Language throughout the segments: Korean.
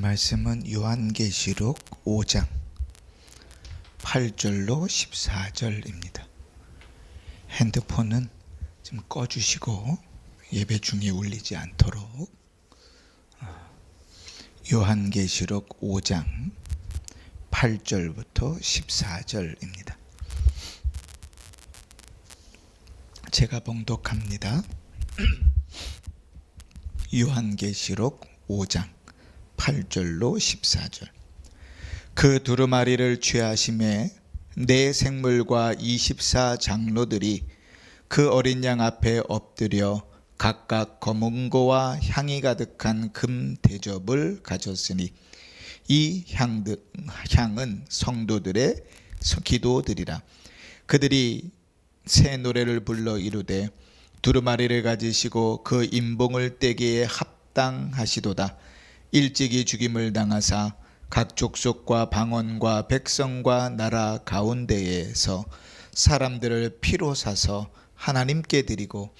말씀은 요한계시록 5장 8절로 14절입니다. 핸드폰은 좀 꺼주시고 예배 중에 울리지 않도록. 요한계시록 5장 8절부터 14절입니다. 제가 봉독합니다. 요한계시록 5장 8절로 14절. 그 두루마리를 취하심에 네 생물과 24장로들이 그 어린 양 앞에 엎드려 각각 검은고와 향이 가득한 금 대접을 가졌으니 이 향은 성도들의 기도들이라. 그들이 새 노래를 불러 이르되 두루마리를 가지시고 그 인봉을 떼기에 합당하시도다. 일찍이 죽임을 당하사 각 족속과 방언과 백성과 나라 가운데에서 사람들을 피로 사서 하나님께 드리고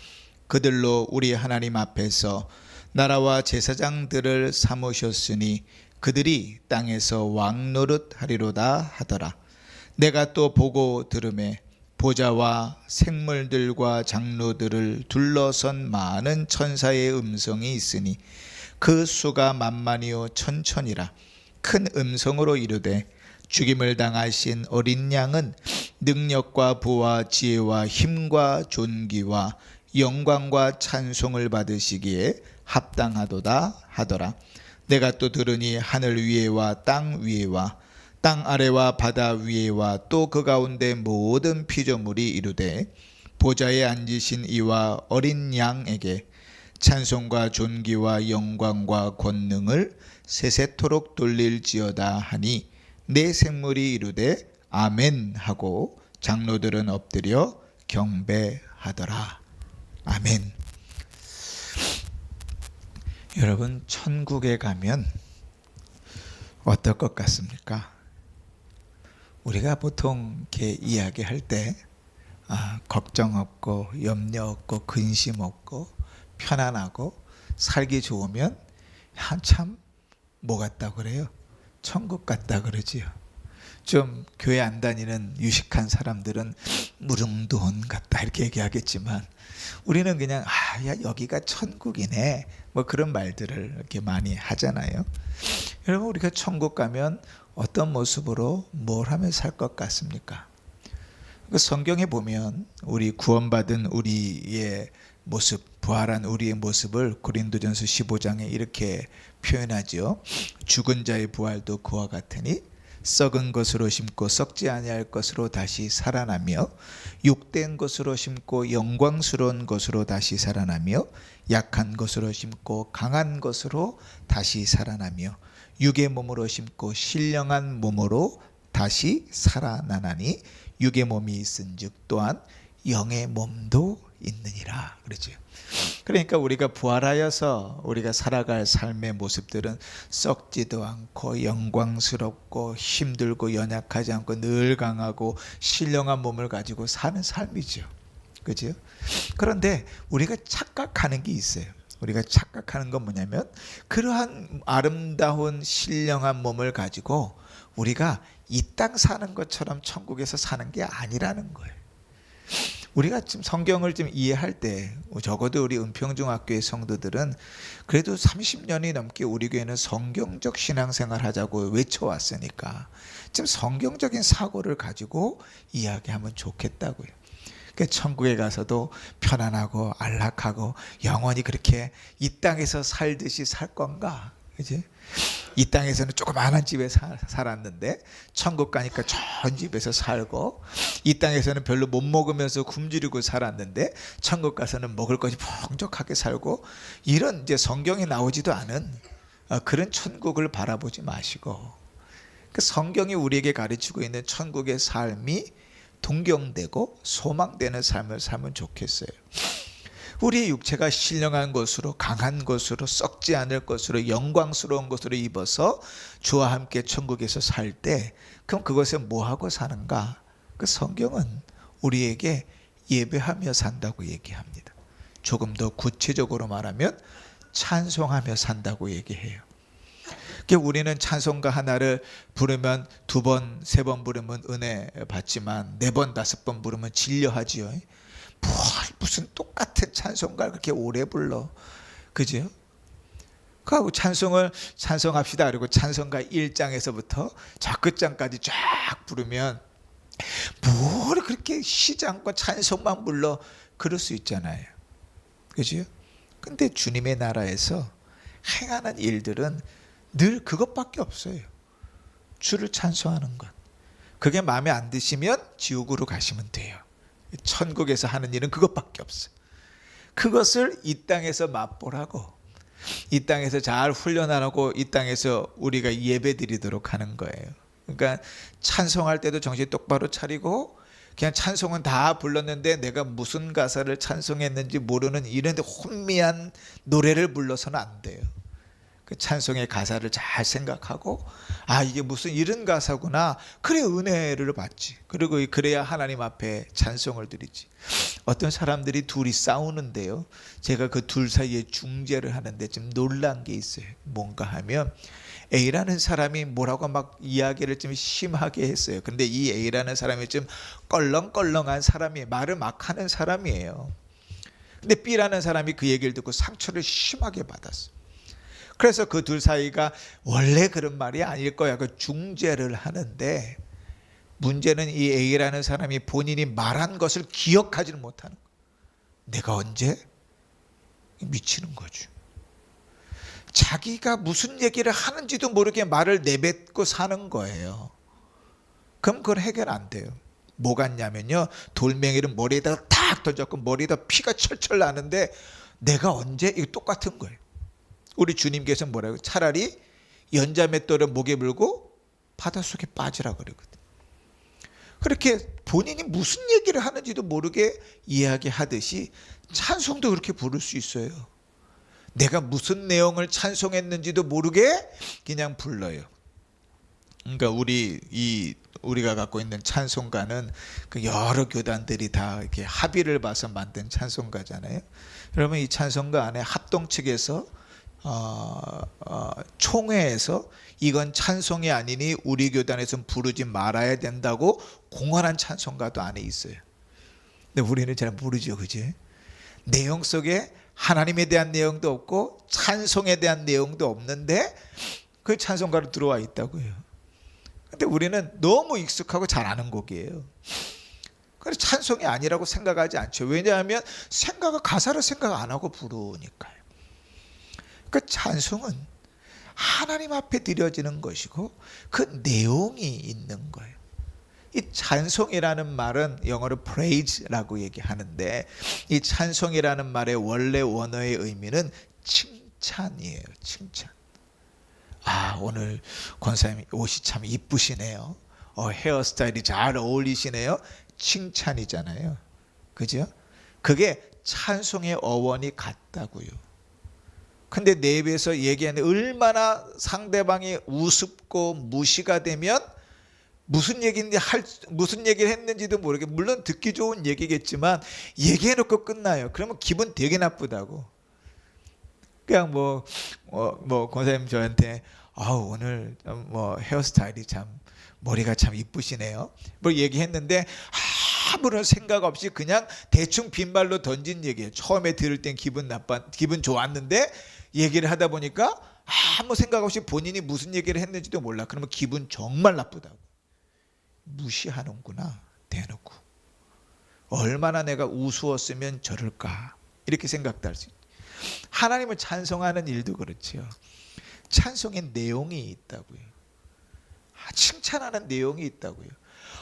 그들로 우리 하나님 앞에서 나라와 제사장들을 삼으셨으니 그들이 땅에서 왕노릇 하리로다 하더라. 내가 또 보고 들으매 보좌와 생물들과 장로들을 둘러선 많은 천사의 음성이 있으니 그 수가 만만이요 천천이라. 큰 음성으로 이르되 죽임을 당하신 어린 양은 능력과 부와 지혜와 힘과 존귀와 영광과 찬송을 받으시기에 합당하도다 하더라. 내가 또 들으니 하늘 위에와 땅 위에와 땅 아래와 바다 위에와 또 그 가운데 모든 피조물이 이르되 보좌에 앉으신 이와 어린 양에게 찬송과 존귀와 영광과 권능을 세세토록 돌릴지어다 하니 네 생물이 이르되 아멘 하고 장로들은 엎드려 경배하더라. 아멘. 여러분, 천국에 가면 어떨 것 같습니까? 우리가 보통 이렇게 이야기할 때 걱정 없고 염려 없고 근심 없고 편안하고 살기 좋으면 한참 뭐 같다 그래요? 천국 같다 그러지요. 좀 교회 안 다니는 유식한 사람들은 무릉도원 같다 이렇게 얘기하겠지만 우리는 그냥 야 여기가 천국이네 뭐 그런 말들을 이렇게 많이 하잖아요. 여러분, 우리가 천국 가면 어떤 모습으로 뭘 하며 살 것 같습니까? 성경에 보면 우리 구원받은 우리의 모습, 부활한 우리의 모습을 고린도전서 15장에 이렇게 표현하죠. 죽은 자의 부활도 그와 같으니 썩은 것으로 심고 썩지 아니할 것으로 다시 살아나며 욕된 것으로 심고 영광스러운 것으로 다시 살아나며 약한 것으로 심고 강한 것으로 다시 살아나며 육의 몸으로 심고 신령한 몸으로 다시 살아나나니 육의 몸이 있은즉 또한 영의 몸도 있느니라 그러죠. 그러니까 우리가 부활하여서 우리가 살아갈 삶의 모습들은 썩지도 않고 영광스럽고 힘들고 연약하지 않고 늘 강하고 신령한 몸을 가지고 사는 삶이죠. 그죠? 그런데 우리가 착각하는 게 있어요. 우리가 착각하는 건 뭐냐면 그러한 아름다운 신령한 몸을 가지고 우리가 이 땅 사는 것처럼 천국에서 사는 게 아니라는 거예요. 우리가 지금 성경을 좀 이해할 때 적어도 우리 은평중학교의 성도들은 그래도 30년이 넘게 우리 교회는 성경적 신앙생활 하자고 외쳐왔으니까 좀 성경적인 사고를 가지고 이야기하면 좋겠다고요. 그러니까 천국에 가서도 편안하고 안락하고 영원히 그렇게 이 땅에서 살듯이 살 건가? 그지? 이 땅에서는 조그마한 집에 살았는데 천국 가니까 좋은 집에서 살고 이 땅에서는 별로 못 먹으면서 굶주리고 살았는데 천국 가서는 먹을 것이 풍족하게 살고 이런 이제 성경에 나오지도 않은 그런 천국을 바라보지 마시고 그 성경이 우리에게 가르치고 있는 천국의 삶이 동경되고 소망되는 삶을 살면 좋겠어요. 우리의 육체가 신령한 것으로 강한 것으로 썩지 않을 것으로 영광스러운 것으로 입어서 주와 함께 천국에서 살 때 그럼 그것에 뭐하고 사는가? 그 성경은 우리에게 예배하며 산다고 얘기합니다. 조금 더 구체적으로 말하면 찬송하며 산다고 얘기해요. 그러니까 우리는 찬송가 하나를 부르면 2번, 3번 부르면 은혜 받지만 4번, 5번 부르면 진려하지요. 무슨 똑같은 찬송가를 그렇게 오래 불러, 그죠? 그하고 찬송합시다 그리고 찬송가 1장에서부터 저 끝장까지 쫙 부르면 뭘 그렇게 쉬지 않고 찬송만 불러, 그럴 수 있잖아요, 그죠? 근데 주님의 나라에서 행하는 일들은 늘 그것밖에 없어요. 주를 찬송하는 것. 그게 마음에 안 드시면 지옥으로 가시면 돼요. 천국에서 하는 일은 그것밖에 없어요. 그것을 이 땅에서 맛보라고, 이 땅에서 잘 훈련하고 이 땅에서 우리가 예배 드리도록 하는 거예요. 그러니까 찬송할 때도 정신 똑바로 차리고, 그냥 찬송은 다 불렀는데 내가 무슨 가사를 찬송했는지 모르는 이런 혼미한 노래를 불러서는 안 돼요. 그 찬송의 가사를 잘 생각하고, 아 이게 무슨 이런 가사구나, 그래 은혜를 받지. 그리고 그래야 하나님 앞에 찬송을 드리지. 어떤 사람들이 둘이 싸우는데요, 제가 그 둘 사이에 중재를 하는데 좀 놀란 게 있어요. 뭔가 하면 A라는 사람이 뭐라고 막 이야기를 좀 심하게 했어요. 근데 이 A라는 사람이 좀 껄렁껄렁한 사람이에요. 말을 막 하는 사람이에요. 근데 B라는 사람이 그 얘기를 듣고 상처를 심하게 받았어요. 그래서 그 둘 사이가 원래 그런 말이 아닐 거야, 그 중재를 하는데, 문제는 이 A라는 사람이 본인이 말한 것을 기억하지는 못하는 거야. 내가 언제? 미치는 거죠. 자기가 무슨 얘기를 하는지도 모르게 말을 내뱉고 사는 거예요. 그럼 그건 해결 안 돼요. 뭐 같냐면요, 돌멩이를 머리에다가 탁 던졌고 머리에다 피가 철철 나는데 내가 언제? 이거 똑같은 거예요. 우리 주님께서 뭐라고? 차라리 연자맷돌을 목에 물고 바닷속에 빠지라 그러거든. 그렇게 본인이 무슨 얘기를 하는지도 모르게 이야기하듯이 찬송도 그렇게 부를 수 있어요. 내가 무슨 내용을 찬송했는지도 모르게 그냥 불러요. 그러니까 우리가 갖고 있는 찬송가는 그 여러 교단들이 다 이렇게 합의를 봐서 만든 찬송가잖아요. 그러면 이 찬송가 안에 합동 측에서 총회에서 이건 찬송이 아니니 우리 교단에서는 부르지 말아야 된다고 공언한 찬송가도 안에 있어요. 근데 우리는 잘 모르죠, 그지? 내용 속에 하나님에 대한 내용도 없고 찬송에 대한 내용도 없는데 그 찬송가로 들어와 있다고요. 근데 우리는 너무 익숙하고 잘 아는 곡이에요. 그래서 찬송이 아니라고 생각하지 않죠. 왜냐하면 가사를 생각 안 하고 부르니까요. 그 찬송은 하나님 앞에 드려지는 것이고 그 내용이 있는 거예요. 이 찬송이라는 말은 영어로 praise라고 얘기하는데, 이 찬송이라는 말의 원래 원어의 의미는 칭찬이에요. 칭찬. 아, 오늘 권사님 옷이 참 이쁘시네요. 헤어스타일이 잘 어울리시네요. 칭찬이잖아요. 그죠? 그게 찬송의 어원이 같다고요. 근데 내 입에서 얘기하는 얼마나 상대방이 우습고 무시가 되면 무슨 얘기를 했는지도 모르게, 물론 듣기 좋은 얘기겠지만 얘기해놓고 끝나요. 그러면 기분 되게 나쁘다고. 그냥 권사님 저한테 오늘 헤어스타일이 참 머리가 참 이쁘시네요, 뭐 얘기했는데 아무런 생각 없이 그냥 대충 빈말로 던진 얘기예요. 처음에 들을 땐 기분 좋았는데 얘기를 하다 보니까 아무 생각 없이 본인이 무슨 얘기를 했는지도 몰라. 그러면 기분 정말 나쁘다고. 무시하는구나, 대놓고. 얼마나 내가 우스웠으면 저럴까, 이렇게 생각도 할 수 있죠. 하나님을 찬송하는 일도 그렇죠. 찬송의 내용이 있다고요. 칭찬하는 내용이 있다고요.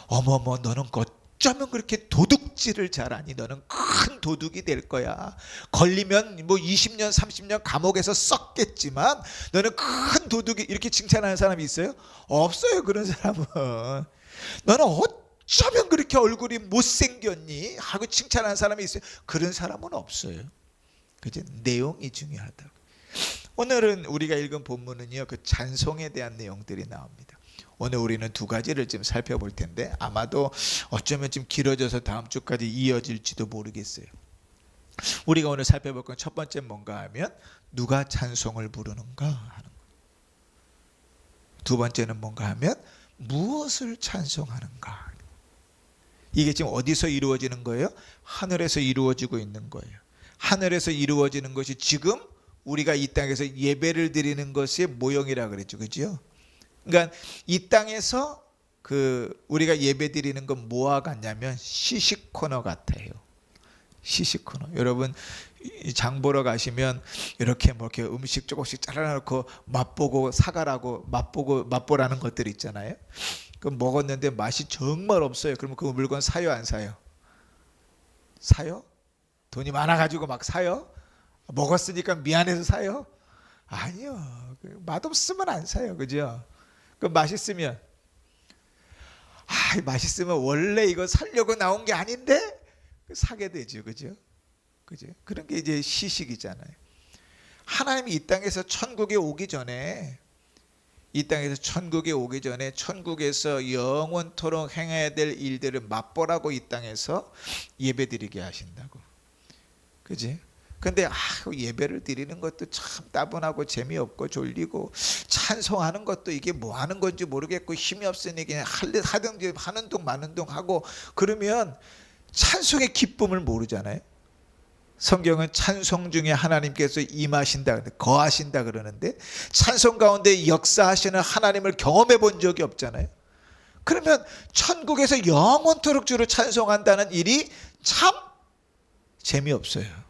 어머머, 너는 어쩌면 그렇게 도둑질을 잘하니? 너는 큰 도둑이 될 거야. 걸리면 20년 30년 감옥에서 썩겠지만 너는 큰 도둑이, 이렇게 칭찬하는 사람이 있어요? 없어요, 그런 사람은. 너는 어쩌면 그렇게 얼굴이 못생겼니? 하고 칭찬하는 사람이 있어요? 그런 사람은 없어요. 그죠? 내용이 중요하다고. 오늘은 우리가 읽은 본문은요, 그 찬송에 대한 내용들이 나옵니다. 오늘 우리는 두 가지를 좀 살펴볼 텐데 아마도 어쩌면 좀 길어져서 다음 주까지 이어질지도 모르겠어요. 우리가 오늘 살펴볼 건 첫 번째 뭔가 하면 누가 찬송을 부르는가 하는 거예요. 두 번째는 뭔가 하면 무엇을 찬송하는가. 이게 지금 어디서 이루어지는 거예요? 하늘에서 이루어지고 있는 거예요. 하늘에서 이루어지는 것이 지금 우리가 이 땅에서 예배를 드리는 것의 모형이라 그랬죠. 그죠? 그러니까 이 땅에서 우리가 예배 드리는 건 뭐와 같냐면 시식 코너 같아요. 시식 코너. 여러분 장 보러 가시면 이렇게 뭐 이렇게 음식 조금씩 잘라놓고 맛보고 사가라고 맛보라는 것들 있잖아요. 그럼 먹었는데 맛이 정말 없어요. 그러면 그 물건 사요, 안 사요? 사요? 돈이 많아가지고 막 사요? 먹었으니까 미안해서 사요? 아니요. 맛없으면 안 사요. 그죠? 그럼 맛있으면 맛있으면 원래 이거 살려고 나온 게 아닌데 사게 되죠. 그죠? 그죠? 그런 게 이제 시식이잖아요. 하나님이 이 땅에서 천국에 오기 전에 천국에서 영원토록 행해야 될 일들을 맛보라고 이 땅에서 예배드리게 하신다고. 그지? 근데 예배를 드리는 것도 참 따분하고 재미없고 졸리고, 찬송하는 것도 이게 뭐 하는 건지 모르겠고 힘이 없으니 그냥 하든지 하는 둥 마는 둥 하고, 그러면 찬송의 기쁨을 모르잖아요. 성경은 찬송 중에 하나님께서 임하신다, 거하신다 그러는데 찬송 가운데 역사하시는 하나님을 경험해 본 적이 없잖아요. 그러면 천국에서 영원토록 주를 찬송한다는 일이 참 재미없어요.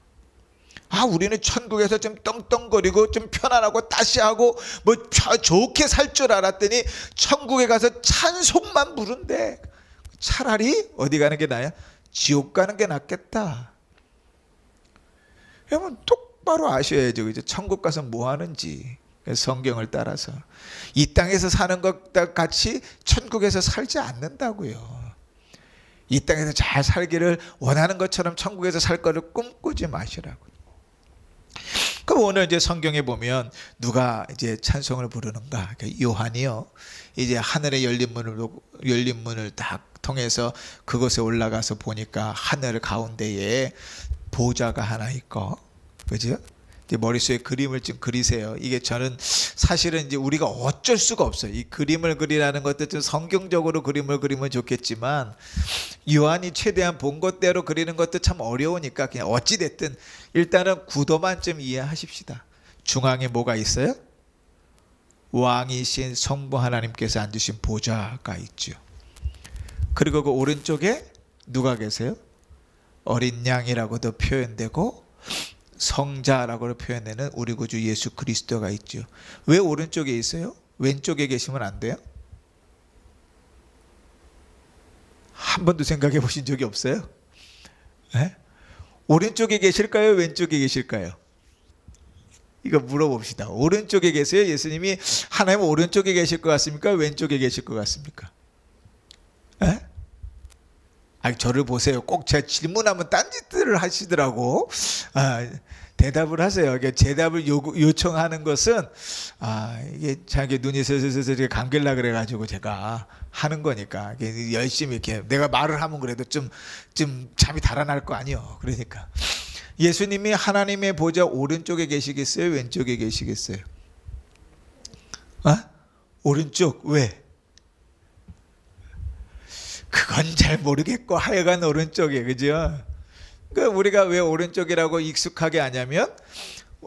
우리는 천국에서 좀 떵떵거리고 좀 편안하고 따시하고 뭐 좋게 살 줄 알았더니 천국에 가서 찬송만 부른대. 차라리 어디 가는 게 나아요? 지옥 가는 게 낫겠다. 여러분 똑바로 아셔야죠. 그죠? 천국 가서 뭐 하는지. 성경을 따라서 이 땅에서 사는 것과 같이 천국에서 살지 않는다고요. 이 땅에서 잘 살기를 원하는 것처럼 천국에서 살 거를 꿈꾸지 마시라고. 그럼 오늘 이제 성경에 보면 누가 이제 찬송을 부르는가? 요한이요. 이제 하늘의 열린 문을 딱 통해서 그곳에 올라가서 보니까 하늘 가운데에 보좌가 하나 있고, 그죠? 이제 머릿속에 그림을 좀 그리세요. 이게 저는 사실은 이제 우리가 어쩔 수가 없어요. 이 그림을 그리라는 것도 좀 성경적으로 그림을 그리면 좋겠지만, 요한이 최대한 본 것대로 그리는 것도 참 어려우니까 그냥 어찌됐든 일단은 구도만 좀 이해하십시다. 중앙에 뭐가 있어요? 왕이신 성부 하나님께서 앉으신 보좌가 있죠. 그리고 그 오른쪽에 누가 계세요? 어린 양이라고도 표현되고 성자라고 표현되는 우리 구주 예수 그리스도가 있죠. 왜 오른쪽에 있어요? 왼쪽에 계시면 안 돼요? 한 번도 생각해 보신 적이 없어요? 네? 오른쪽에 계실까요? 왼쪽에 계실까요? 이거 물어봅시다. 오른쪽에 계세요? 예수님이 하나님 오른쪽에 계실 것 같습니까? 왼쪽에 계실 것 같습니까? 네? 저를 보세요. 꼭 제가 질문하면 딴짓들을 하시더라고. 대답을 하세요. 대답을 요청하는 것은 이게 자기 눈이 슬슬 감길라 그래가지고 제가 하는 거니까 열심히 이렇게 내가 말을 하면 그래도 좀 잠이 달아날 거 아니요. 그러니까 예수님이 하나님의 보좌 오른쪽에 계시겠어요? 왼쪽에 계시겠어요? 오른쪽. 왜? 그건 잘 모르겠고 하여간 오른쪽에, 그죠? 그러니까 우리가 왜 오른쪽이라고 익숙하게 하냐면,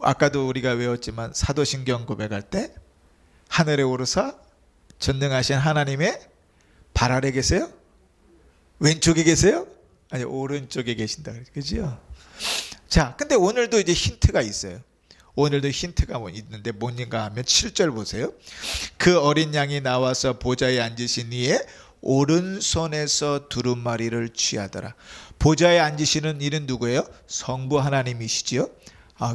아까도 우리가 외웠지만 사도신경 고백할 때 하늘에 오르사 전능하신 하나님의 발 아래 계세요? 왼쪽에 계세요? 아니, 오른쪽에 계신다, 그죠? 자, 근데 오늘도 이제 힌트가 있어요. 오늘도 힌트가 있는데 뭔가 하면 7절 보세요. 그 어린 양이 나와서 보좌에 앉으신 이에 오른손에서 두루마리를 취하더라. 보좌에 앉으시는 이는 누구예요? 성부 하나님이시지요.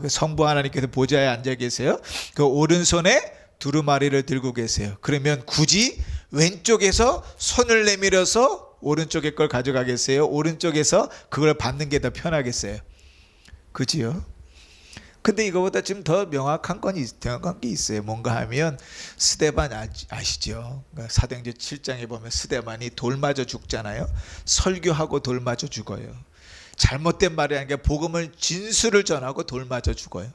그 성부 하나님께서 보좌에 앉아 계세요. 그 오른손에 두루마리를 들고 계세요. 그러면 굳이 왼쪽에서 손을 내밀어서 오른쪽에 걸 가져가겠어요? 오른쪽에서 그걸 받는 게 더 편하겠어요? 그지요? 근데 이거보다 좀 더 명확한 게 있어요. 뭔가 하면 스데반 아시죠? 그러니까 사도행전 7장에 보면 스데반이 돌 맞아 죽잖아요. 설교하고 돌 맞아 죽어요. 잘못된 말이 아니라 복음을 진술을 전하고 돌 맞아 죽어요.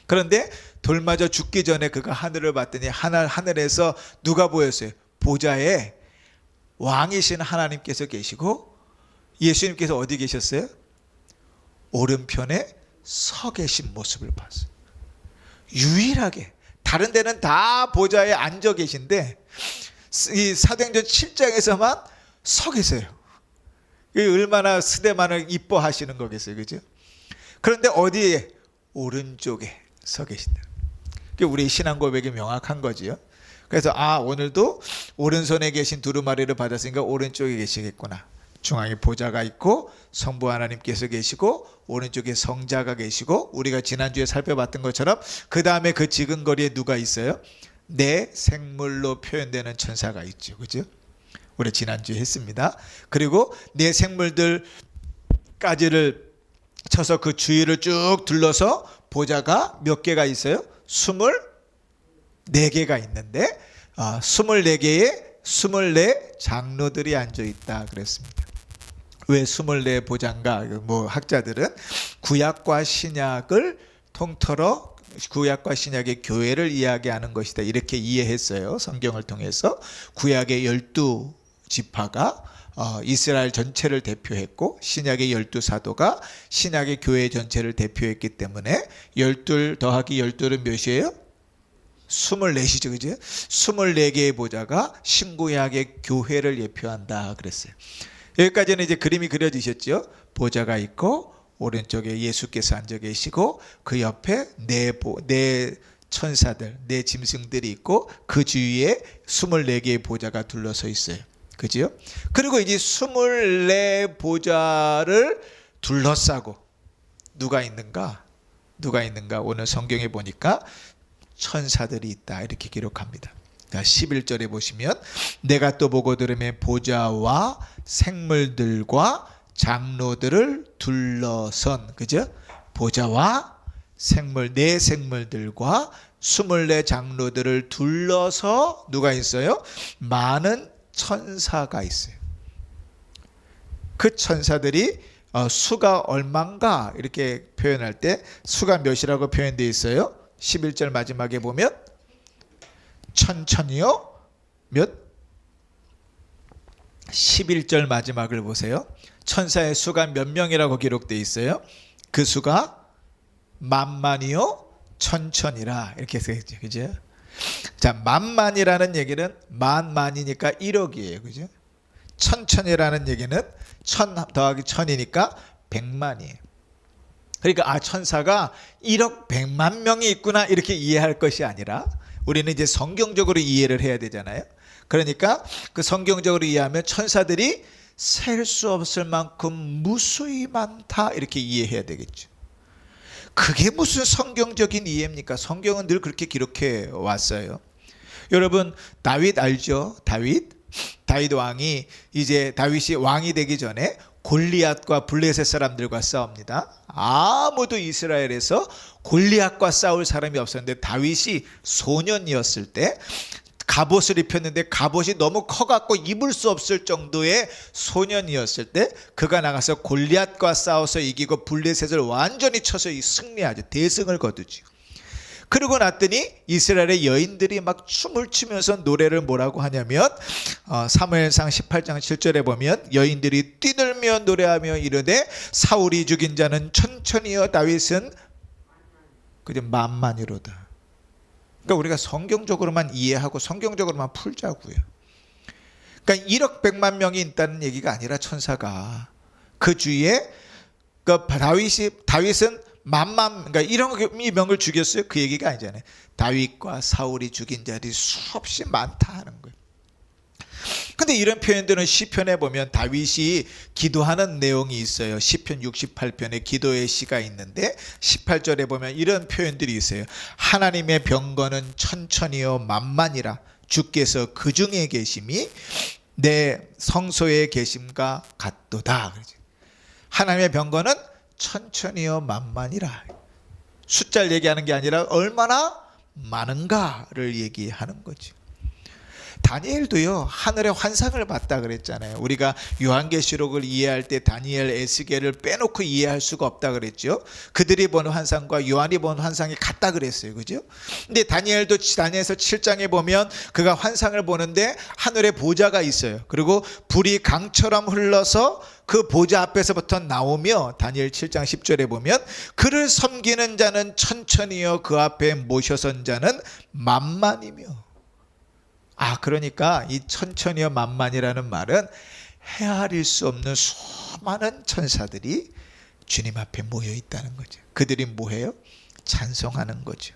그런데 돌 맞아 죽기 전에 그가 하늘을 봤더니 하늘에서 누가 보였어요? 보좌에 왕이신 하나님께서 계시고 예수님께서 어디 계셨어요? 오른편에 서 계신 모습을 봤어요. 유일하게. 다른 데는 다 보좌에 앉아 계신데 이 사도행전 7장에서만 서 계세요. 얼마나 스데반을 이뻐하시는 거겠어요, 그죠? 그런데 어디에? 오른쪽에 서 계신다. 우리 신앙 고백이 명확한 거지요. 그래서 오늘도 오른손에 계신 두루마리를 받았으니까 오른쪽에 계시겠구나. 중앙에 보좌가 있고 성부 하나님께서 계시고 오른쪽에 성자가 계시고 우리가 지난주에 살펴봤던 것처럼 그 다음에 그 지근거리에 누가 있어요? 내 생물로 표현되는 천사가 있죠. 그죠? 우리 지난주에 했습니다. 그리고 내 생물들까지를 쳐서 그 주위를 쭉 둘러서 보좌가 몇 개가 있어요? 24개가 있는데 24개의 24 장로들이 앉아 있다 그랬습니다. 왜 24 보좌인가? 학자들은 구약과 신약을 통틀어 구약과 신약의 교회를 이야기하는 것이다 이렇게 이해했어요. 성경을 통해서 구약의 12지파가 이스라엘 전체를 대표했고 신약의 12사도가 신약의 교회 전체를 대표했기 때문에 12 더하기 12는 몇이에요? 24이죠. 그죠? 24개의 보좌가 신구약의 교회를 예표한다 그랬어요. 여기까지는 이제 그림이 그려지셨죠. 보좌가 있고 오른쪽에 예수께서 앉아 계시고 그 옆에 네 천사들, 네 짐승들이 있고 그 주위에 24개의 보좌가 둘러서 있어요. 그죠? 그리고 이제 24 보좌를 둘러싸고 누가 있는가? 오늘 성경에 보니까 천사들이 있다 이렇게 기록합니다. 11절에 보시면 내가 또 보고 들으면 보좌와 생물들과 장로들을 둘러선 그죠? 보좌와 네 생물들과 24 장로들을 둘러서 누가 있어요? 많은 천사가 있어요. 그 천사들이 수가 얼만가 이렇게 표현할 때 수가 몇이라고 표현되어 있어요? 11절 마지막에 보면 천천히요? 몇? 11절 마지막을 보세요. 천사의 수가 몇 명이라고 기록되어 있어요? 그 수가 만만이요? 천천이라 이렇게 써있죠. 그죠? 자, 만만이라는 얘기는 만만이니까 1억이에요. 그죠? 천천이라는 얘기는 1000 더하기 1000이니까 100만이에요. 그러니까 천사가 1억 100만 명이 있구나 이렇게 이해할 것이 아니라 우리는 이제 성경적으로 이해를 해야 되잖아요. 그러니까 그 성경적으로 이해하면 천사들이 셀 수 없을 만큼 무수히 많다 이렇게 이해해야 되겠죠. 그게 무슨 성경적인 이해입니까? 성경은 늘 그렇게 기록해 왔어요. 여러분 다윗 알죠? 다윗 왕이 이제 다윗이 왕이 되기 전에 골리앗과 블레셋 사람들과 싸웁니다. 아무도 이스라엘에서 골리앗과 싸울 사람이 없었는데 다윗이 소년이었을 때 갑옷을 입혔는데 갑옷이 너무 커갖고 입을 수 없을 정도의 소년이었을 때 그가 나가서 골리앗과 싸워서 이기고 블레셋을 완전히 쳐서 승리하죠. 대승을 거두죠. 그러고 났더니 이스라엘의 여인들이 막 춤을 추면서 노래를 뭐라고 하냐면 사무엘상 18장 7절에 보면 여인들이 뛰놀며 노래하며 이르되 사울이 죽인 자는 천천히요 다윗은 그저 만만이로다. 그러니까 우리가 성경적으로만 이해하고 성경적으로만 풀자고요. 그러니까 1억 100만 명이 있다는 얘기가 아니라 천사가 그 주위에 그 다윗은 그러니까 1억 명을 죽였어요. 그 얘기가 아니잖아요. 다윗과 사울이 죽인 자들이 수없이 많다 하는 거예요. 근데 이런 표현들은 시편에 보면 다윗이 기도하는 내용이 있어요. 시편 68편에 기도의 시가 있는데 18절에 보면 이런 표현들이 있어요. 하나님의 병거는 천천히요 만만이라 주께서 그 중에 계심이 내 성소에 계심과 같도다. 하나님의 병거는 천천히요 만만이라. 숫자를 얘기하는 게 아니라 얼마나 많은가를 얘기하는 거죠. 다니엘도요 하늘의 환상을 봤다 그랬잖아요. 우리가 요한계시록을 이해할 때 다니엘, 에스겔을 빼놓고 이해할 수가 없다 그랬죠. 그들이 본 환상과 요한이 본 환상이 같다 그랬어요. 그죠? 근데 다니엘도 다니엘서 7장에 보면 그가 환상을 보는데 하늘에 보좌가 있어요. 그리고 불이 강처럼 흘러서 그 보좌 앞에서부터 나오며 다니엘 7장 10절에 보면 그를 섬기는 자는 천천히요 그 앞에 모셔선 자는 만만이며. 그러니까 이 천천히요 만만이라는 말은 헤아릴 수 없는 수많은 천사들이 주님 앞에 모여 있다는 거죠. 그들이 뭐해요? 찬송하는 거죠.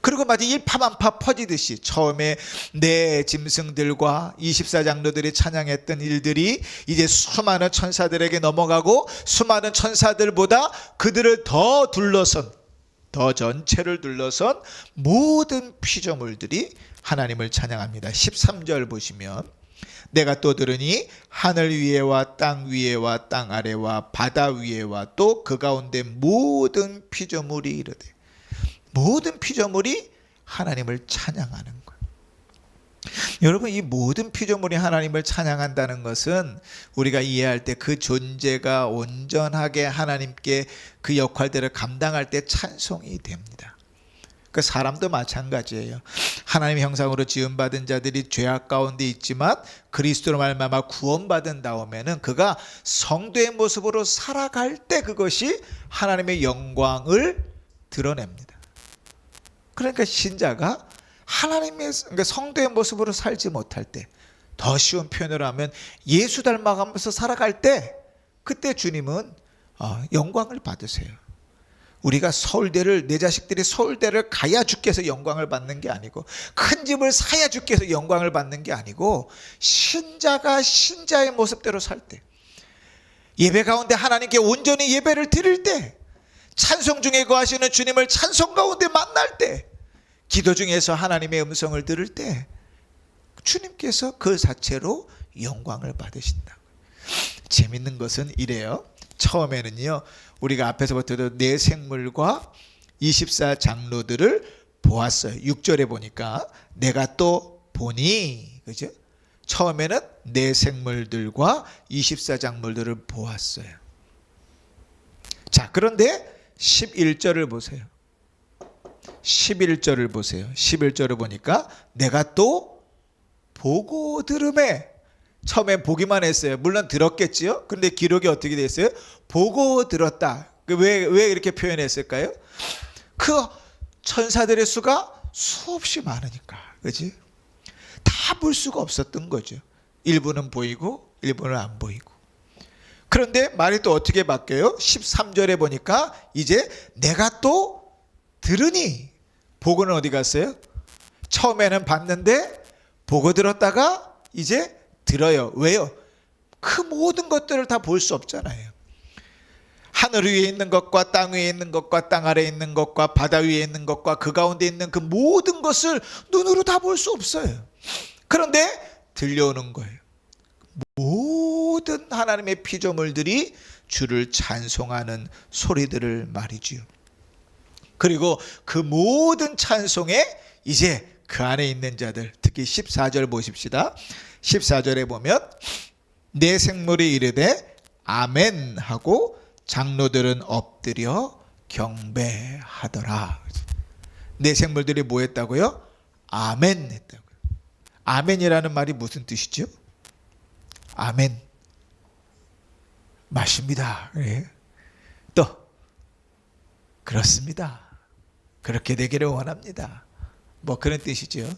그리고 마치 일파만파 퍼지듯이 처음에 네 짐승들과 24장로들이 찬양했던 일들이 이제 수많은 천사들에게 넘어가고 수많은 천사들보다 그들을 더 둘러선, 더 전체를 둘러선 모든 피조물들이 하나님을 찬양합니다. 13절 보시면 내가 또 들으니 하늘 위에와 땅 위에와 땅 아래와 바다 위에와 또 그 가운데 모든 피조물이 이르되, 모든 피조물이 하나님을 찬양하는 거예요. 여러분, 이 모든 피조물이 하나님을 찬양한다는 것은 우리가 이해할 때 그 존재가 온전하게 하나님께 그 역할들을 감당할 때 찬송이 됩니다. 그 사람도 마찬가지예요. 하나님의 형상으로 지음받은 자들이 죄악 가운데 있지만 그리스도로 말미암아 구원받은 다음에는 그가 성도의 모습으로 살아갈 때 그것이 하나님의 영광을 드러냅니다. 그러니까 신자가 하나님의 그러니까 성도의 모습으로 살지 못할 때, 더 쉬운 표현으로 하면 예수 닮아가면서 살아갈 때, 그때 주님은 영광을 받으세요. 우리가 서울대를, 내 자식들이 서울대를 가야 주께서 영광을 받는 게 아니고, 큰 집을 사야 주께서 영광을 받는 게 아니고, 신자가 신자의 모습대로 살 때, 예배 가운데 하나님께 온전히 예배를 드릴 때, 찬송 중에 거하시는 주님을 찬송 가운데 만날 때, 기도 중에서 하나님의 음성을 들을 때 주님께서 그 자체로 영광을 받으신다. 재밌는 것은 이래요. 처음에는요, 우리가 앞에서부터도 네 생물과 24장로들을 보았어요. 6절에 보니까 내가 또 보니, 그죠? 처음에는 네 생물들과 24장로들을 보았어요. 자, 그런데 11절을 보세요. 11절을 보세요. 11절을 보니까 내가 또 보고 들음에, 처음엔 보기만 했어요. 물론 들었겠지요. 그런데 기록이 어떻게 되어 있어요? 보고 들었다. 왜 이렇게 표현했을까요? 그 천사들의 수가 수없이 많으니까, 그렇지? 다 볼 수가 없었던 거죠. 일부는 보이고 일부는 안 보이고. 그런데 말이 또 어떻게 바뀌어요? 13절에 보니까 이제 내가 또 들으니, 보고는 어디 갔어요? 처음에는 봤는데 보고 들었다가 이제 들어요. 왜요? 그 모든 것들을 다 볼 수 없잖아요. 하늘 위에 있는 것과 땅 위에 있는 것과 땅 아래에 있는 것과 바다 위에 있는 것과 그 가운데 있는 그 모든 것을 눈으로 다 볼 수 없어요. 그런데 들려오는 거예요. 모든 하나님의 피조물들이 주를 찬송하는 소리들을 말이지요. 그리고 그 모든 찬송에 이제 그 안에 있는 자들, 특히 14절 보십시다. 14절에 보면 네 생물이 이르되 아멘 하고 장로들은 엎드려 경배하더라. 네 생물들이 뭐 했다고요? 아멘 했다고요. 아멘이라는 말이 무슨 뜻이죠? 아멘, 맞습니다. 네. 또 그렇습니다. 그렇게 되기를 원합니다. 뭐 그런 뜻이죠.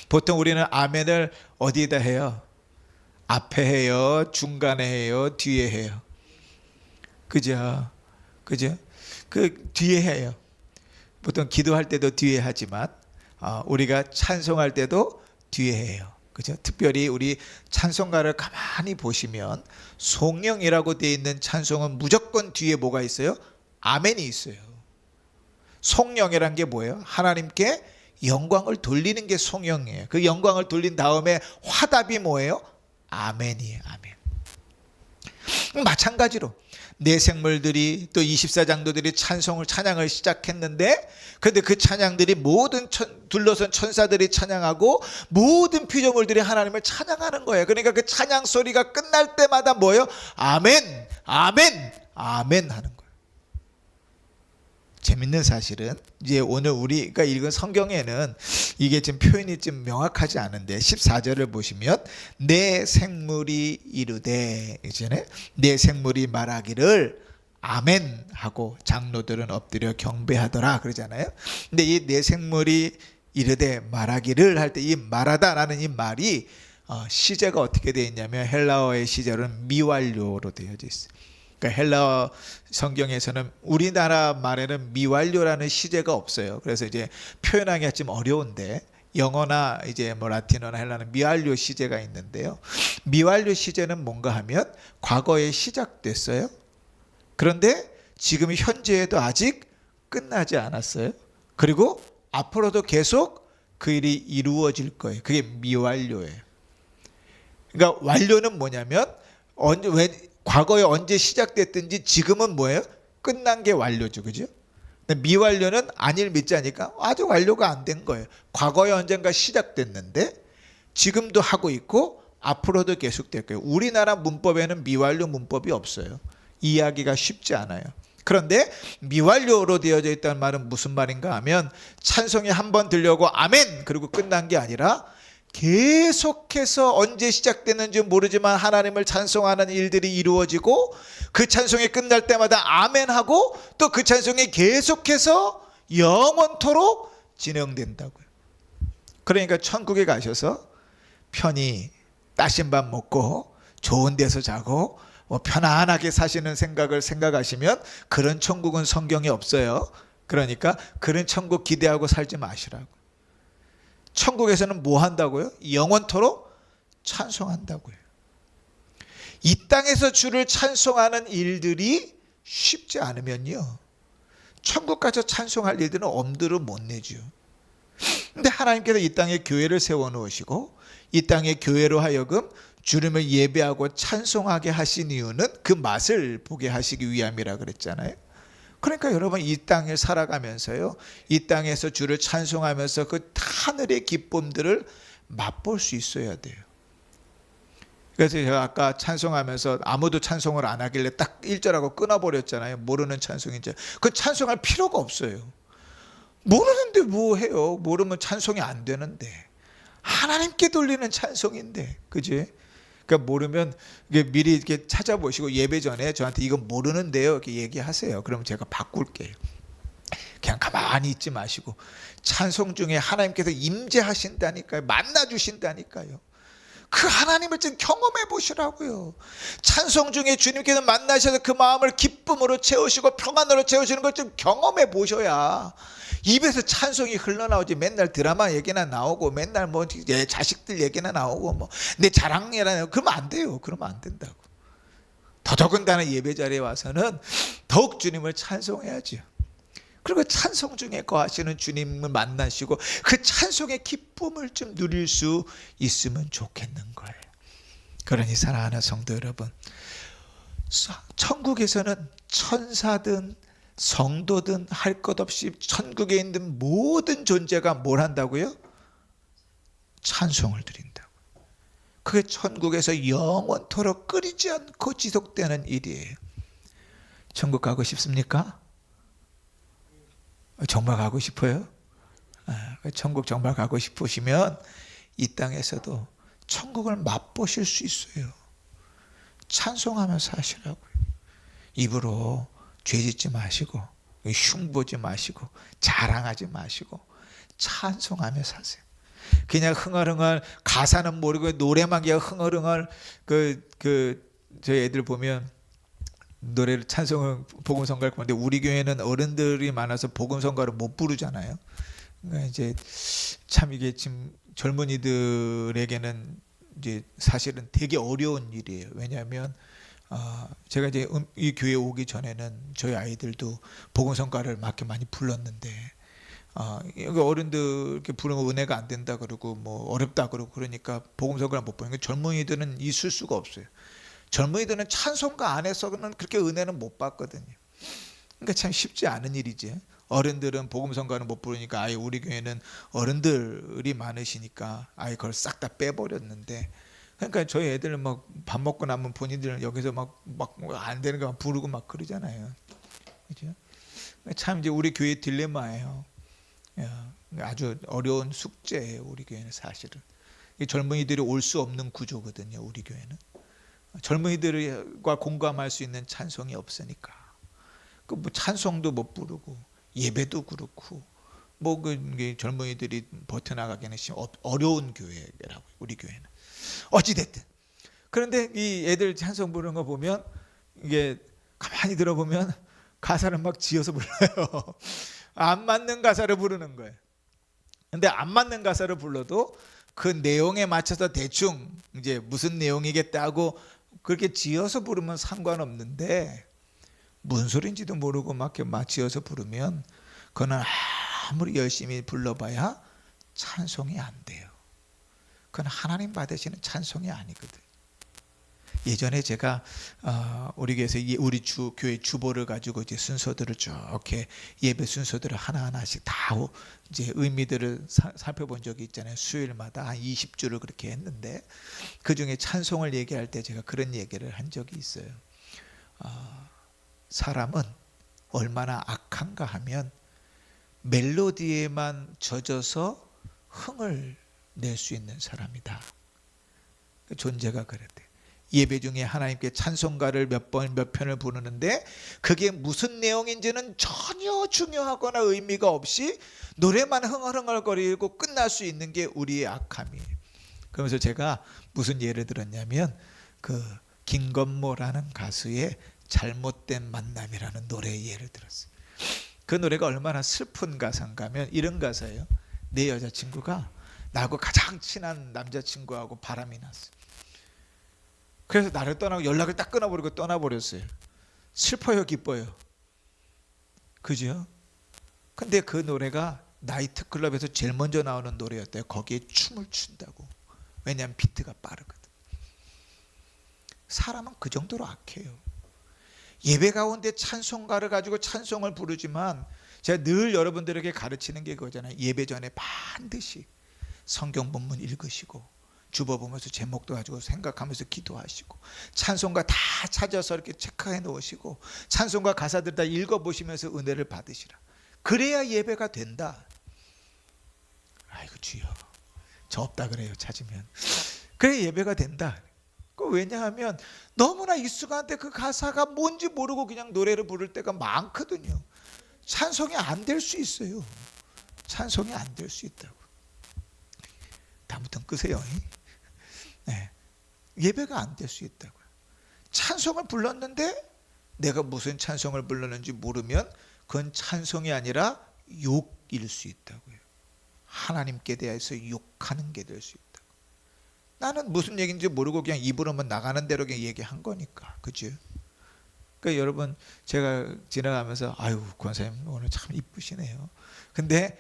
보통 우리는 아멘을 어디에다 해요? 앞에 해요? 중간에 해요? 뒤에 해요? 그죠? 그죠? 그 뒤에 해요. 보통 기도할 때도 뒤에 하지만 우리가 찬송할 때도 뒤에 해요. 그죠? 특별히 우리 찬송가를 가만히 보시면 송영이라고 되어 있는 찬송은 무조건 뒤에 뭐가 있어요? 아멘이 있어요. 송영이란 게 뭐예요? 하나님께 영광을 돌리는 게 송영이에요. 그 영광을 돌린 다음에 화답이 뭐예요? 아멘이에요. 아멘. 마찬가지로 내 생물들이 또 24장로들이 찬양을 시작했는데, 그런데 그 찬양들이 모든 둘러선 천사들이 찬양하고 모든 피조물들이 하나님을 찬양하는 거예요. 그러니까 그 찬양 소리가 끝날 때마다 뭐예요? 아멘, 아멘, 아멘 하는 거예요. 재밌는 사실은 이제 오늘 우리가 읽은 성경에는 이게 지금 표현이 좀 명확하지 않은데 14절을 보시면 내 생물이 이르되, 이제는 내 생물이 말하기를 아멘 하고 장로들은 엎드려 경배하더라 그러잖아요. 근데 이 내 생물이 이르되 말하기를 할 때 이 말하다라는 이 말이 시제가 어떻게 되어 있냐면 헬라어의 시제로는 미완료로 되어져 있어요. 그러니까 헬라어 성경에서는 우리나라 말에는 미완료라는 시제가 없어요. 그래서 이제 표현하기가 좀 어려운데 영어나 이제 뭐 라틴어나 헬라는 미완료 시제가 있는데요. 미완료 시제는 뭔가 하면 과거에 시작됐어요. 그런데 지금 현재에도 아직 끝나지 않았어요. 그리고 앞으로도 계속 그 일이 이루어질 거예요. 그게 미완료예요. 그러니까 완료는 뭐냐면 과거에 언제 시작됐든지 지금은 뭐예요? 끝난 게 완료죠. 그죠? 미완료는 아닐 믿자니까 아직 완료가 안 된 거예요. 과거에 언젠가 시작됐는데 지금도 하고 있고 앞으로도 계속될 거예요. 우리나라 문법에는 미완료 문법이 없어요. 이해하기가 쉽지 않아요. 그런데 미완료로 되어져 있다는 말은 무슨 말인가 하면 찬송이 한 번 들려고 아멘 그리고 끝난 게 아니라 계속해서 언제 시작됐는지 모르지만 하나님을 찬송하는 일들이 이루어지고 그 찬송이 끝날 때마다 아멘하고 또 그 찬송이 계속해서 영원토록 진행된다고요. 그러니까 천국에 가셔서 편히 따신 밥 먹고 좋은 데서 자고 편안하게 사시는 생각을 생각하시면 그런 천국은 성경에 없어요. 그러니까 그런 천국 기대하고 살지 마시라고. 천국에서는 뭐 한다고요? 영원토록 찬송한다고요. 이 땅에서 주를 찬송하는 일들이 쉽지 않으면요, 천국 가서 찬송할 일들은 엄두를 못 내죠. 근데 하나님께서 이 땅에 교회를 세워 놓으시고 이 땅에 교회로 하여금 주님을 예배하고 찬송하게 하신 이유는 그 맛을 보게 하시기 위함이라 그랬잖아요. 그러니까 여러분 이 땅을 살아가면서요, 이 땅에서 주를 찬송하면서 그 하늘의 기쁨들을 맛볼 수 있어야 돼요. 그래서 제가 아까 찬송하면서 아무도 찬송을 안 하길래 딱 1절하고 끊어버렸잖아요. 모르는 찬송인지. 그 찬송할 필요가 없어요. 모르는데 뭐 해요? 모르면 찬송이 안 되는데. 하나님께 돌리는 찬송인데, 그지? 그러니까 모르면 미리 이렇게 찾아보시고 예배 전에 저한테 이건 모르는데요 이렇게 얘기하세요. 그러면 제가 바꿀게요. 그냥 가만히 있지 마시고 찬송 중에 하나님께서 임재하신다니까요. 만나주신다니까요. 그 하나님을 좀 경험해 보시라고요. 찬송 중에 주님께서 만나셔서 그 마음을 기쁨으로 채우시고 평안으로 채우시는 걸 좀 경험해 보셔야 입에서 찬송이 흘러나오지. 맨날 드라마 얘기나 나오고 맨날 뭐 내 자식들 얘기나 나오고 뭐 내 자랑이나 그러면 안 돼요. 그러면 안 된다고. 더더군다나 예배 자리에 와서는 더욱 주님을 찬송해야죠. 그리고 찬송 중에 거하시는 주님을 만나시고 그 찬송의 기쁨을 좀 누릴 수 있으면 좋겠는 거예요. 그러니 사랑하는 성도 여러분, 천국에서는 천사든 성도든 할 것 없이 천국에 있는 모든 존재가 뭘 한다고요? 찬송을 드린다고. 그게 천국에서 영원토록 끊이지 않고 지속되는 일이에요. 천국 가고 싶습니까? 정말 가고 싶어요? 천국 정말 가고 싶으시면 이 땅에서도 천국을 맛보실 수 있어요. 찬송하면서 하시라고요. 입으로 죄짓지 마시고 흉보지 마시고 자랑하지 마시고 찬송하면서 하세요. 그냥 흥얼흥얼 가사는 모르고 노래만 그냥 흥얼흥얼 저희 애들 보면 노래를 찬송을 복음성가를 부르는데 우리 교회는 어른들이 많아서 복음성가를 못 부르잖아요. 그러니까 이제 참 이게 지금 젊은이들에게는 이제 사실은 되게 어려운 일이에요. 왜냐하면 제가 이제 이 교회 오기 전에는 저희 아이들도 복음성가를 막 많이 불렀는데 여기 어른들 이렇게 부르면 은혜가 안 된다 그러고 뭐 어렵다 그러고 그러니까 복음성가를 못 부르니까 젊은이들은 있을 수가 없어요. 젊은이들은 찬송가 안에서는 그렇게 은혜는 못 받거든요. 그러니까 참 쉽지 않은 일이지. 어른들은 복음성가는 못 부르니까 아예 우리 교회는 어른들이 많으시니까 아예 그걸 싹 다 빼버렸는데, 그러니까 저희 애들은 막 밥 먹고 나면 본인들은 여기서 막 안 되는 거 부르고 막 그러잖아요. 그죠? 참 이제 우리 교회 딜레마예요. 아주 어려운 숙제예요. 우리 교회는 사실은 젊은이들이 올 수 없는 구조거든요. 우리 교회는 젊은이들과 공감할 수 있는 찬송이 없으니까 그 뭐 찬송도 못 부르고 예배도 그렇고 뭐 그 젊은이들이 버텨나가기는 어려운 교회라고 우리 교회는. 어찌 됐든 그런데 이 애들 찬송 부르는 거 보면 이게 가만히 들어보면 가사를 막 지어서 불러요. 안 맞는 가사를 부르는 거예요. 근데 안 맞는 가사를 불러도 그 내용에 맞춰서 대충 이제 무슨 내용이겠다 하고 그렇게 지어서 부르면 상관없는데, 무슨 소리인지도 모르고 막 지어서 부르면 그거는 아무리 열심히 불러봐야 찬송이 안 돼요. 그건 하나님 받으시는 찬송이 아니거든. 예전에 제가 우리 교회에서 우리 교회 주보를 가지고 이제 순서들을 쭉 이렇게 예배 순서들을 하나하나씩 다 이제 의미들을 살펴본 적이 있잖아요. 수요일마다 한 20주를 그렇게 했는데 그 중에 찬송을 얘기할 때 제가 그런 얘기를 한 적이 있어요. 사람은 얼마나 악한가 하면 멜로디에만 젖어서 흥을 낼 수 있는 사람이다. 존재가 그랬대. 예배 중에 하나님께 찬송가를 몇 편을 부르는데 그게 무슨 내용인지는 전혀 중요하거나 의미가 없이 노래만 흥얼흥얼거리고 끝날 수 있는 게 우리의 악함이에요. 그러면서 제가 무슨 예를 들었냐면 그 김건모라는 가수의 잘못된 만남이라는 노래의 예를 들었어요. 그 노래가 얼마나 슬픈 가사인가 하면 이런 가사예요. 내 여자친구가 나하고 가장 친한 남자친구하고 바람이 났어요. 그래서 나를 떠나고 연락을 딱 끊어버리고 떠나버렸어요. 슬퍼요, 기뻐요? 그죠? 근데 그 노래가 나이트클럽에서 제일 먼저 나오는 노래였대요. 거기에 춤을 춘다고. 왜냐하면 비트가 빠르거든. 사람은 그 정도로 악해요. 예배 가운데 찬송가를 가지고 찬송을 부르지만 제가 늘 여러분들에게 가르치는 게 그거잖아요. 예배 전에 반드시 성경 본문 읽으시고 주보 보면서 제목도 가지고 생각하면서 기도하시고 찬송가 다 찾아서 이렇게 체크해 놓으시고 찬송가 가사들 다 읽어보시면서 은혜를 받으시라. 그래야 예배가 된다. 아이고 주여, 저 없다 그래요. 찾으면. 그래야 예배가 된다. 왜냐하면 너무나 익숙한데 그 가사가 뭔지 모르고 그냥 노래를 부를 때가 많거든요. 찬송이 안 될 수 있어요. 찬송이 안 될 수 있다고. 다음부터는 끄세요. 네. 예배가 안 될 수 있다고요. 찬송을 불렀는데 내가 무슨 찬송을 불렀는지 모르면 그건 찬송이 아니라 욕일 수 있다고요. 하나님께 대해서 욕하는 게 될 수 있다. 나는 무슨 얘기인지 모르고 그냥 입으로만 나가는 대로 그냥 얘기한 거니까. 그죠? 그러니까 여러분 제가 지나가면서 아유 권사님 오늘 참 이쁘시네요. 근데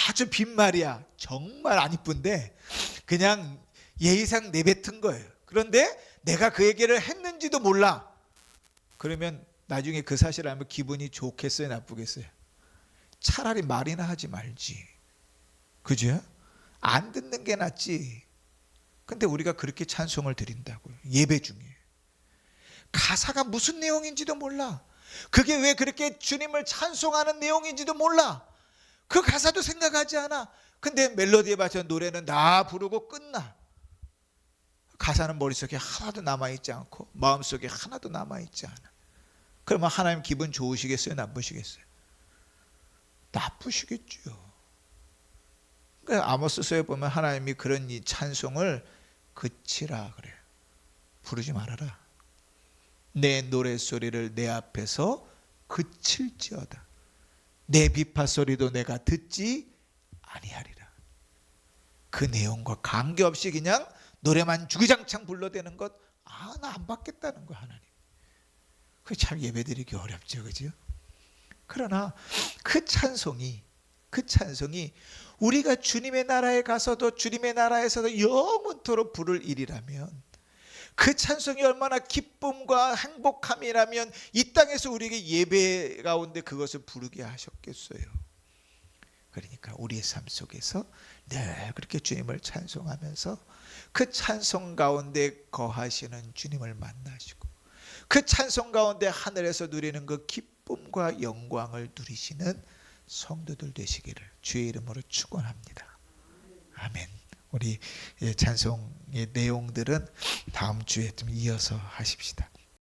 아주 빈말이야. 정말 안 이쁜데 그냥 예의상 내뱉은 거예요. 그런데 내가 그 얘기를 했는지도 몰라. 그러면 나중에 그 사실을 알면 기분이 좋겠어요? 나쁘겠어요? 차라리 말이나 하지 말지. 그죠? 안 듣는 게 낫지. 근데 우리가 그렇게 찬송을 드린다고요. 예배 중에. 가사가 무슨 내용인지도 몰라. 그게 왜 그렇게 주님을 찬송하는 내용인지도 몰라. 그 가사도 생각하지 않아. 근데 멜로디에 맞춰 노래는 다 부르고 끝나. 가사는 머릿속에 하나도 남아있지 않고 마음속에 하나도 남아있지 않아. 그러면 하나님 기분 좋으시겠어요? 나쁘시겠어요? 나쁘시겠죠. 그러니까 아모스서에 보면 하나님이 그런 이 찬송을 그치라 그래요. 부르지 말아라. 내 노랫소리를 내 앞에서 그칠지어다. 내 비파소리도 내가 듣지 아니하리라. 그 내용과 관계없이 그냥 노래만 주구장창 불러대는 것, 나 안 받겠다는 거야 하나님. 그게 참 예배드리기 어렵죠, 그죠? 그러나 그 찬송이 우리가 주님의 나라에 가서도 주님의 나라에서도 영원토록 부를 일이라면 그 찬송이 얼마나 기쁨과 행복함이라면 이 땅에서 우리에게 예배 가운데 그것을 부르게 하셨겠어요. 그러니까 우리의 삶 속에서 늘 그렇게 주님을 찬송하면서 그 찬송 가운데 거하시는 주님을 만나시고 그 찬송 가운데 하늘에서 누리는 그 기쁨과 영광을 누리시는 성도들 되시기를 주의 이름으로 축원합니다. 아멘. 우리 찬송의 내용들은 다음 주에 좀 이어서 하십시다.